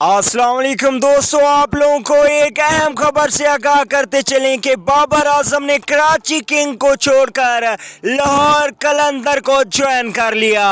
अस्सलाम वालेकुम दोस्तों, आप लोगों को एक अहम खबर से आगाह करते चलें कि बाबर आजम ने कराची किंग को छोड़कर लाहौर कलंदर को ज्वाइन कर लिया।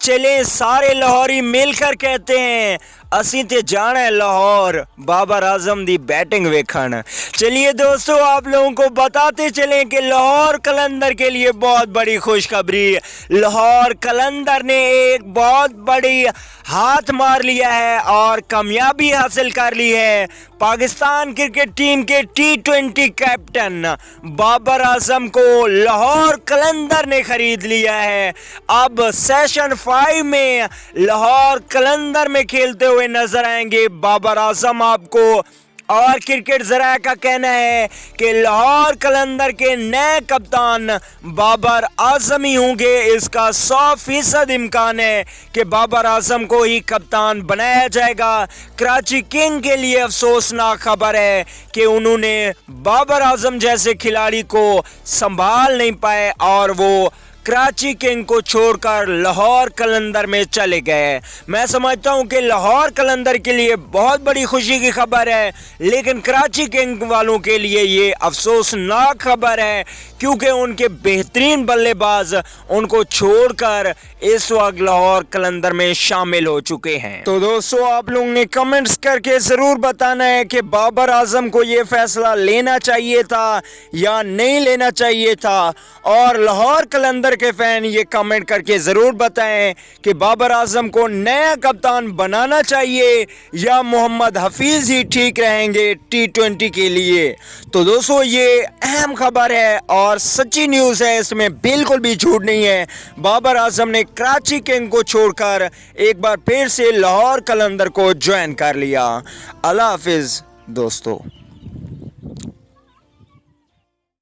चलें सारे लाहौरी मिलकर कहते हैं असी ते जाना है लाहौर बाबर आजम दी बैटिंग वेखन। चलिए दोस्तों, आप लोगों को बताते चलें कि लाहौर कलंदर के लिए बहुत बड़ी खुशखबरी। लाहौर कलंदर ने एक बहुत बड़ी हाथ मार लिया है और कामयाबी हासिल कर ली है। पाकिस्तान क्रिकेट टीम के T20 कैप्टन बाबर आजम को लाहौर कलंदर ने खरीद लिया है। अब सेशन 5 में लाहौर कलंदर में खेलते हुए नजर आएंगे बाबर आजम आपको। और क्रिकेट ज़रा का कहना है कि लाहौर कलंदर के नए कप्तान बाबर आजम ही होंगे। इसका 100% इम्कान है कि बाबर आजम को ही कप्तान बनाया जाएगा। कराची किंग के लिए अफसोसनाक खबर है कि उन्होंने बाबर आजम जैसे खिलाड़ी को संभाल नहीं पाए और वो कराची किंग को छोड़कर लाहौर कलंदर में चले गए। मैं समझता हूं कि लाहौर कलंदर के लिए बहुत बड़ी खुशी की खबर है, लेकिन कराची किंग वालों के लिए ये अफसोसनाक खबर है क्योंकि उनके बेहतरीन बल्लेबाज उनको छोड़कर इस वक्त लाहौर कलंदर में शामिल हो चुके हैं। तो दोस्तों, आप लोगों ने कमेंट्स करके ज़रूर बताना है कि बाबर आजम को ये फैसला लेना चाहिए था या नहीं लेना चाहिए था। और लाहौर कलंदर के फैन ये कमेंट करके जरूर बताएं कि बाबर आजम को नया कप्तान बनाना चाहिए या मोहम्मद हफीज ही ठीक रहेंगे T20 के लिए। तो दोस्तों, ये अहम खबर है और सच्ची न्यूज़ है, इसमें बिल्कुल भी झूठ नहीं है। बाबर आजम ने कराची किंग को छोड़कर एक बार फिर से लाहौर कलंदर को ज्वाइन कर लिया। अल्लाह हाफिज दोस्तों।